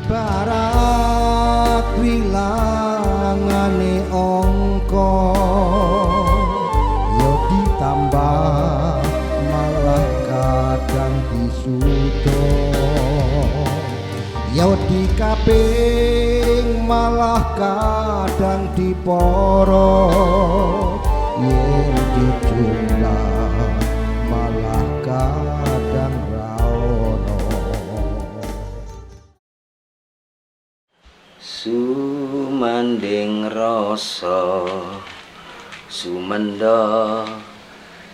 Barak wilangane angka yo ditambah malah kadang disuda yo dikaping malah kadang diporo yen dijumlah malah kadang raono. Sumanding rasa sumenda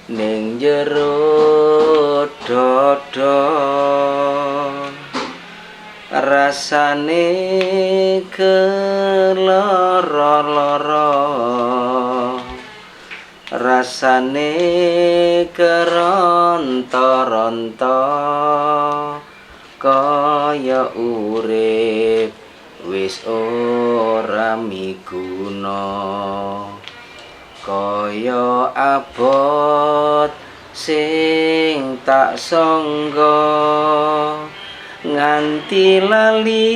ning jero dada rasane kelara-lara rasane keronta-ronta kaya urip wis ora miguna kaya abot sing tak sangga nganti lali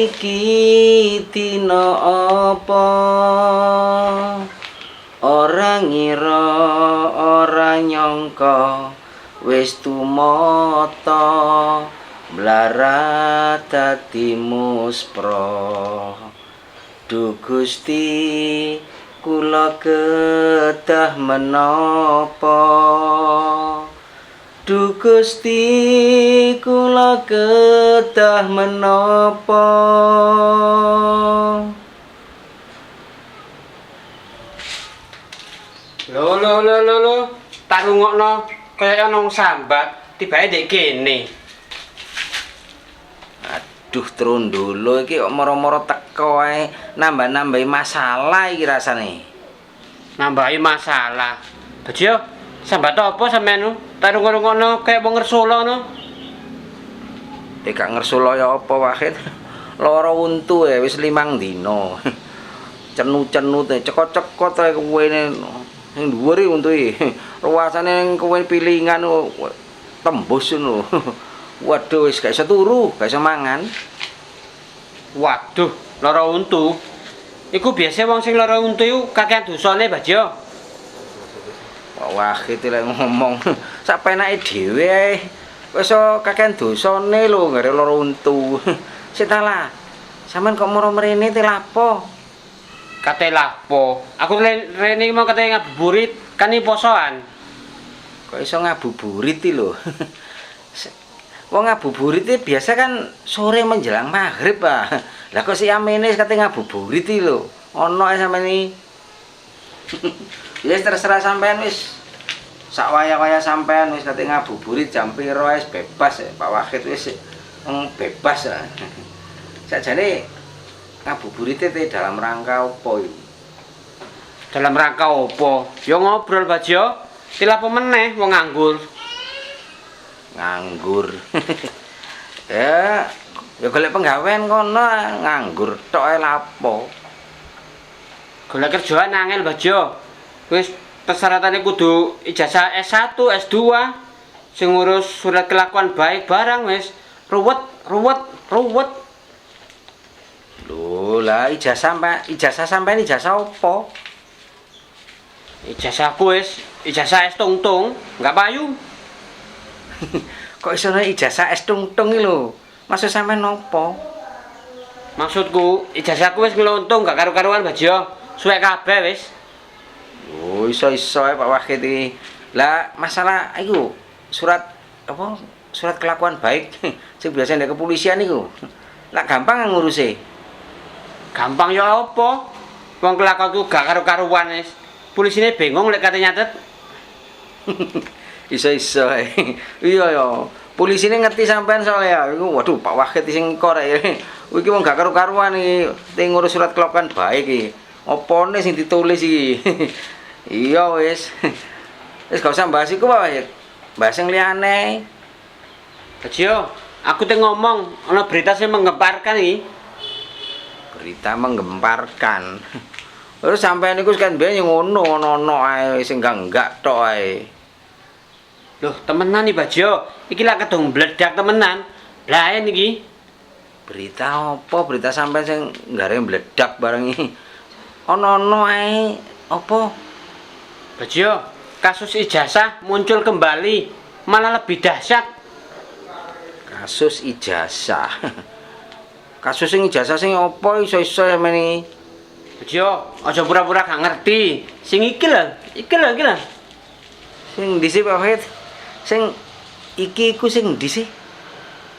iki dina apa ora ngira ora nyangka wis tumata mlarat dadi muspra. Duh Gusti kula kedah menapa, Duh Gusti kula kedah menapa. Lho, tak rungokno kaya ana wong sambat tibake ndek kene. Aduh trondolo iki kok moro-moro teko ae nambah-nambahi masalah iki rasane. Nambahi masalah. Bejo, sambat apa sampean? Tak rungokno kaya wong ngersula ngono. Gak ngersula ya apa wae. Lara untu wis 5 dina. Cenu-cenu te cekot-cekot ae kuwene ning dhuwur iki untu iki. Ruasane ning kuwen pilingan tembus ngono. Waduh wis gak iso turu, gak iso mangan. Waduh, lara untu. Iku biasa wong sing lara untu iku kakean dosane, Bajo. Wah, iki lek ngomong sak penake dhewe ae. Wis kakean dosane lho gara lara untu. Sitalah. Sampeyan kok moro mrene te lapo? Kate lapo. Aku rene mau kate ngabuburit kan iki posoan. Kok iso ngabuburit iki lho. Wong ngabuburit iki biasa kan sore menjelang maghrib, Pak. Lah kok si amene kate ngabuburit iki lho. Ono ae sampeyan iki. Wis terserah sampean wis. Sak waya-waya sampean wis kate ngabuburit jam piro wis bebas ya, Pak Wahid wis bebas. Sakjane ngabuburit te dalam rangka opo iki? Dalam rangka opo? Ya ngobrol, Bajo. Tilapo meneh wong nganggur. Nganggur. Ya golek penggawean kono nganggur tok ae lapo. Golek kerjaan angel, Bajo. Wis persyaratannya kudu ijazah S1, S2. Sing ngurus surat kelakuan baik barang wis ruwet. Lho, lah ijazah sampean ijazah opo? Ijazahku wis ijazah S tungtung, enggak payu. Kok iso ijazah es tungtung iki lho? Maksud sampean nopo? Maksudku ijazahku wis ngluntung gak karu-karuan, Bajo. Suwek kabeh wis. Oh, iso-iso ae Pak Wahid iki. Lah masalah iku surat apa? Surat kelakuan baik sing biasa ndek kepolisian iku. Lah gampang nguruse. Gampang ya apa? Wong kelakuanku gak karu-karuan wis. Polisine bingung lek kate nyatet. Iso-iso ae. Iya ya. Polisine ngerti sampean soalnya. Iku waduh Pak Wahid sing korek. Iki wong gak karu-karuan iki. Ting ngurus surat kelakuan baik iki. Opone sing ditulis iki. Iya wis. Wis gak usah bahas iku Pak Wahid. Bahas sing liyane. Bajo, aku teh ngomong ana berita sing menggemparkan iki. Berita menggemparkan. Terus sampean niku kan biyen ngono ono ae sing enggak tok ae. Loh, temenan nih Bajo. Iki lak kedung bledak temenan. Blaen iki. Berita apa? Berita sampean sing nggare meledak bareng iki. Ono-ono ae apa? Bejo, kasus ijazah muncul kembali, malah lebih dahsyat. Kasus ijazah. Kasus sing ijazah sing apa iso-iso meni? Bejo, aja pura-pura gak ngerti. Sing iki lho. Sing ndi sih Pak Wahid? Sing iki iku sing ndi sih?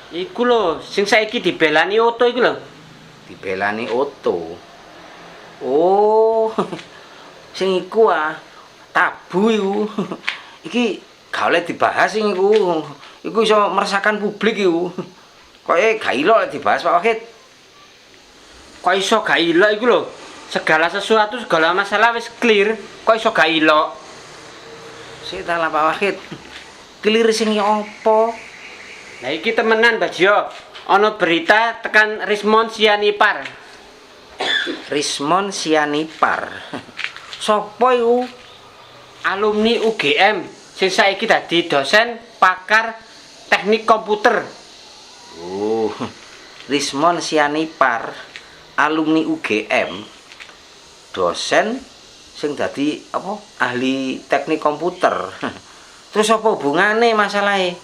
Iku lho, sing saiki dibelani Oto iku lho. Dibelani Oto. Oh. Sing iku tabu iku. Iki gak oleh dibahas sing iku. Iku iso meresahkan publik iku. Koke gak ilok lek dibahas Pak Wahid. Kok iso gak ilok iku lho? Segala sesuatu, segala masalah wis clear. Kok iso gak ilok? Sik ta lah Pak Wahid. Clear sing apa? Nah iki temenan Bajo. Ana berita tekan Rismon Sianipar. Rismon Sianipar. Sopo iku? Alumni UGM sing saiki dadi dosen pakar teknik komputer. Oh. Rismon Sianipar, alumni UGM, dosen sing dadi apa? Ahli teknik komputer. Terus apa hubungane masalahe?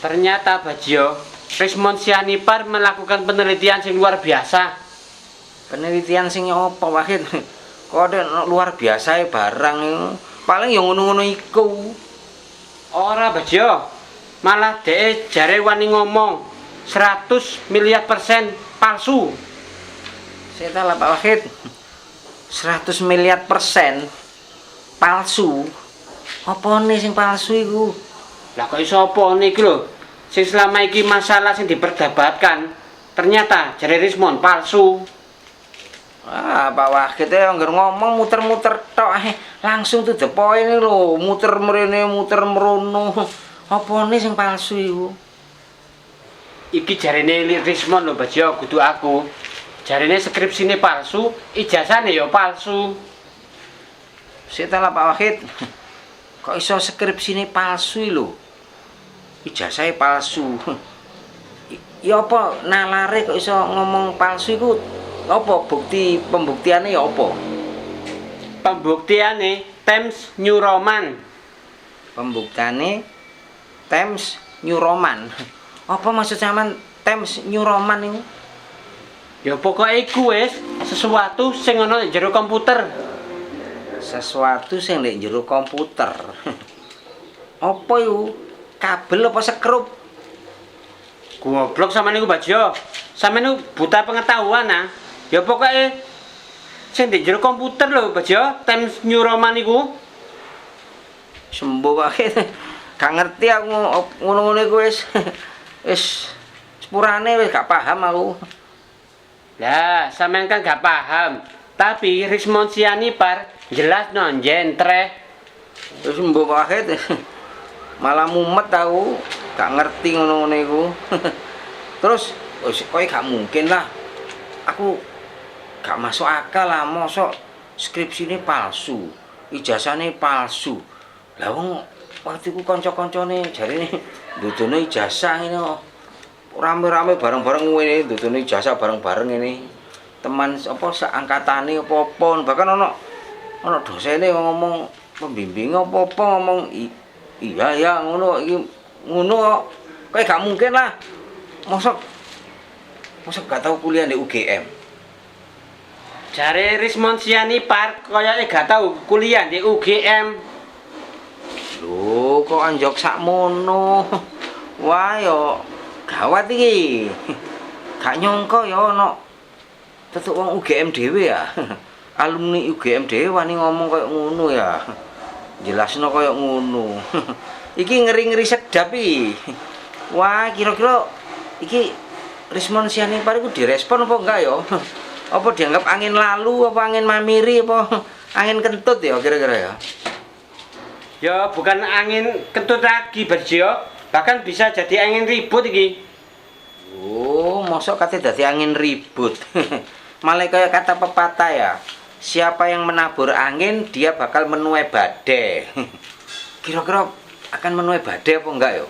Ternyata Bajo, Rismon Sianipar melakukan penelitian sing luar biasa. Penelitian sing apa Wahid? Kok ada luar biasa barang iku. Paling ya ngono-ngono iku. Ora Bajo, malah dhek jare wani ngomong 100 miliar % palsu. Saya tahu lah Pak Wahid. 100 miliar % palsu. Apa nih sing palsu iku? Lah kok iso apa niki lho? Sing selama iki masalah sing diperdebatkan ternyata jare Rismon palsu. Pak Wahid anggar ngomong muter-muter tok langsung to the point lho, muter mrene muter mrono. Apa nih sing palsu iku? Iki jarene Rismon lho Bajo, kudu aku. Jarene skripsine palsu, ijazahne ya palsu. Setelah Pak Wahid. Kok iso skripsine palsu lho? Ijazahnya palsu. Ya apa nalare kok iso ngomong palsu iku? Apa pembuktiannya ya apa? Pembuktiane Times New Roman. Pembuktiannya Times New Roman. Apa maksud sampean Times New Roman itu? Ya pokoke iku wis sesuatu sing ana ing jero komputer. Sesuatu sing nek jero komputer. Apa iku? Kabel apa sekrup? Goblok sampean niku Bajo. Sampeyan niku buta pengetahuan Ya pokoke sing ing jero komputer lho Bajo, Times New Roman iku. Sembuh wae. Gak ngerti aku ngono-ngono iku wis sepurane wis gak paham aku. Lah, sampean kan gak paham. Tapi Rismon Sianipar jelas non jentreh. Wis mbok wae. Malah mumet aku, gak ngerti ngono-ngono iku. Terus kowe gak mungkin lah. Aku gak masuk akal lah mosok skripsine palsu, ijazahne palsu. Lah wong waktu iku kanca-kancane jarine ndudune ijazah ngene kok. Rame-rame bareng-bareng ngene ndudune ijazah bareng-bareng ngene. Teman apa seangkatane apa-apa bahkan ana dosene ngomong pembimbing apa-apa ngomong iya ya ngono iki ngono kowe gak mungkin lah. Mosok gak tau kuliah di UGM. Jare Rismon Sianipar kayake gak tau kuliah di UGM. Lho, kok anjok sakmono. Wah, yo gawat iki. Gak nyangka ya ana tetuk wong UGM dhewe ya. Alumni UGM dhewe wani ngomong koyo ngono ya. Jelasno koyo ngono. Iki ngeri-ngeri sedap iki. Wah, kira-kira iki Rismon Sianipar iku direspon apa enggak ya? Apa dianggap angin lalu, apa angin mamiri, apa angin kentut ya kira-kira ya? Ya bukan angin kentut lagi Bajo, bahkan bisa jadi angin ribut iki. Oh, mosok kate dadi angin ribut. Malah kayak kata pepatah ya. Siapa yang menabur angin, dia bakal menuai badai. Kira-kira akan menuai badai apa enggak ya?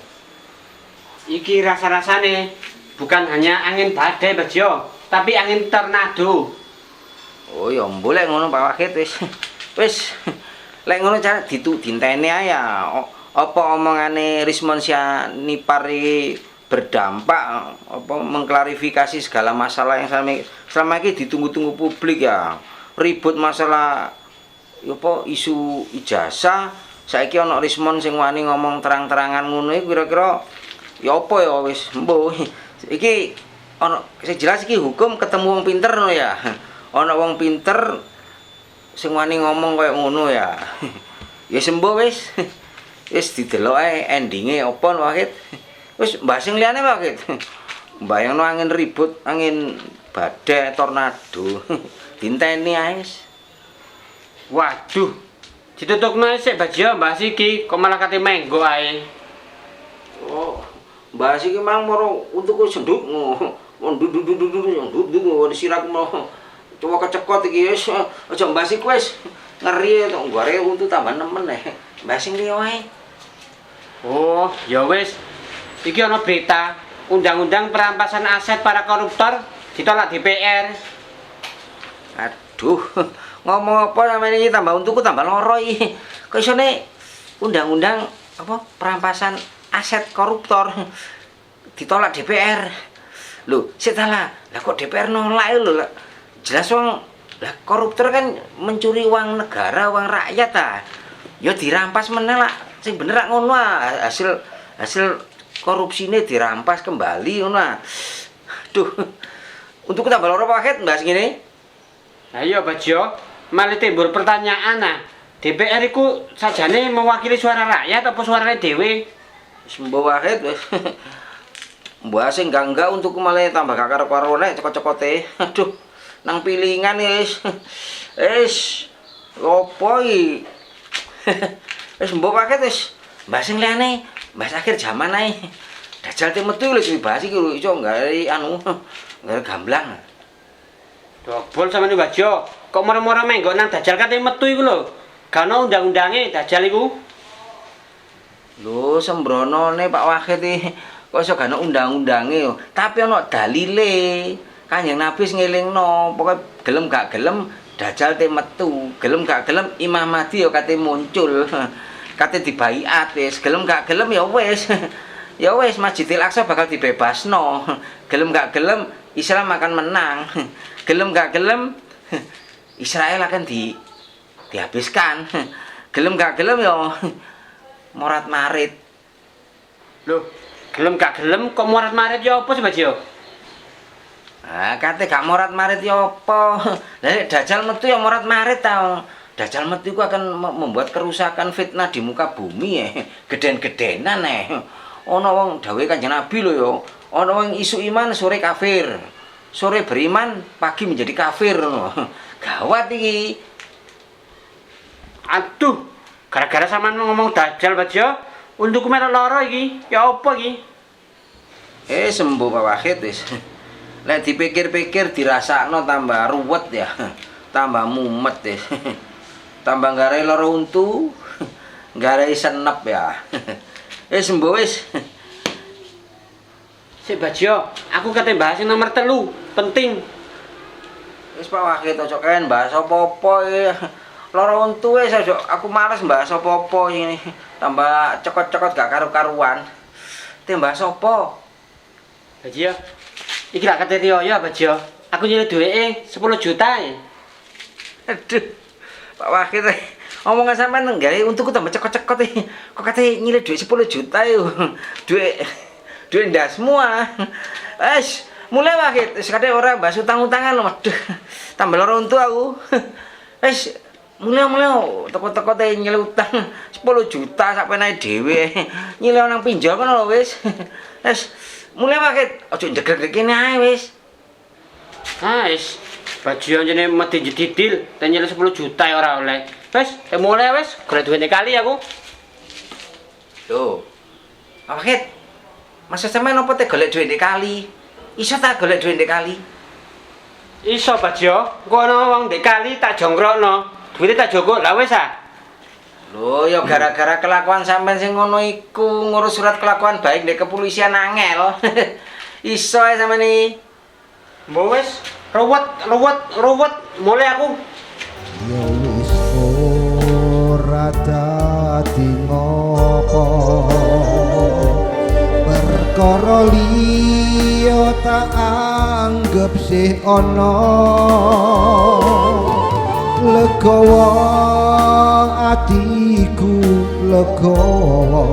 Iki rasa-rasane bukan hanya angin badai Bajo, tapi angin tornado. Oh ya boleh ngono Pak Wahid wis. Wis. Lek ngono cara ditenteni ae ya. Apa omongane Rismon Sianipar iki berdampak apa mengklarifikasi segala masalah yang selama ini ditunggu-tunggu publik ya. Ribut masalah apa isu ijazah. Saiki ana Rismon sing wani ngomong terang-terangan ngono iki kira-kira ya apa ya wis mbuh. Iki ana sing jelas iki hukum ketemu wong pinter no ya. Ana wong pinter sing wani ngomong kaya ngono ya. Ya sembuh wis. Wis didelok ae endinge apa Wahid. Wis mbah sing liyane Wahid. Bayangno angin ribut, angin badai, tornado. Dinteni ae wis. Waduh. Ditutupno sik Bajo, Mbah iki kok malah kate menggo ae. Oh, mbah iki mang moro untuku senduk nduk wis sirak mau coba kecekot iki wis aja mbah iki wis ngeri to gore untu tambah nemen mbah sing liya wae. Oh, ya wis. Iki ana berita undang-undang perampasan aset para koruptor ditolak DPR. Aduh, ngomong apa namanya iki tambah untuku tambah loro iki. Kok isone undang-undang apa perampasan aset koruptor ditolak DPR. Lho, sik lah kok DPR nolak lho. Jelas wong lah koruptor kan mencuri uang negara, uang rakyat ta. Ya dirampas meneh lah. Sing bener rak ngono hasil korupsine dirampas kembali ngono. Duh. Untuk tambah loro paket Mbak ngene. Lah iya Bajo, malah timbul pertanyaan nah. DPR iku sajane mewakili suara rakyat apa suarane dhewe? Wis mbok wae wis. Mbah sing enggak untuk malah tambah gak karo-karo nek cekot-cekote. Aduh, nang pilingan wis. Wis opo iki? Wis mbok wae wis. Mbah sing liyane, mbah akhir zaman ae. Dajal te metu lho dibahas iki lho iso gare anu, gare gamblang. Dobol sampeyan Bajo, kok moro-moro menggo nang dajal kate metu iku lho. Gak ono undang-undange dajal iku. Lho sembronone Pak Wahid iki kok iso gak ono undang-undange yo. Tapi ono dalile. Kanjeng Nabi ngelingno, pokoke gelem gak gelem dajal te metu, gelem gak gelem Imam Mahdi yo kate muncul. Kate dibaiat wis, gelem gak gelem ya wis. Ya wis Masjidil Aqsa bakal dibebasno. Gelem gak gelem Islam akan menang. Gelem gak gelem Israel akan dihabiskan. Gelem gak gelem ya morat marit. Loh, gelem gak gelem kok morat marit ya apa sih Bajo? Ah, kate gak morat marit ya apa? Lah nek dajal metu ya morat marit ta. Dajal metu iku akan membuat kerusakan fitnah di muka bumi geden-gedenan Ana wong dawuhe Kanjeng Nabi lho ya. Ana wong isu iman sore kafir. Sore beriman, pagi menjadi kafir ngono. Gawat iki. Aduh, gara-gara sampean ngomong dajal Bajo, untukku melok loro iki. Ya apa iki? Sembuh Pak Wahid wis. Lek dipikir-pikir dirasakno tambah ruwet ya. Tambah mumet wis. Tambah garai loro untu, garai senep ya. Sembuh wis. Sik Bajo, aku kate bahas nomor 3, penting. Wis Pak Wahid aja kan bahas apa-apa ya. Loro untu wis aja aku males bahas apa-apa ini. Tambah cekot-cekot gak karu-karuan. Te bahas apa? Bajo, iki lak kate Rio ya Bajo. Aku nyilih duweke 10 juta. Aduh. Pak Wahid omongan sampean gawe untukku tambah cekot-cekot kok kate nyilih duit 10 juta yo. Duit ndas semua. Wes, mulai Wahid, wis kate ora bahas utang-utangan lho, waduh. Tambah loro untu aku. Wes, mulai teko-teko te nyilih utang 10 juta sak penae dhewe. Nyilih nang pinjol kono lho wis. Wes, mulai Wahid, aja njegrek kene ae wis. Wis, Bajo jenenge mesti didil, ten nyilih 10 juta ora oleh. Wis, mulai wis, golek duwite kali aku. Lho. Pak Wahid, maksud sampean opo te golek duit kali? Iso tak golek duit kali? Iso Bajo, engko ana wong ndek kali tak jongkrokno. Duwite tak joko, lah wis ah. Lho, ya gara-gara kelakuan sampean sing ngono iku ngurus surat kelakuan baik ndek kepolisian angel. Iso ae sampean iki. Mbok wis ruwet mulai aku. Ya wis ora dadi ngopo perkara liya tak anggap sih ana legawa atiku legawa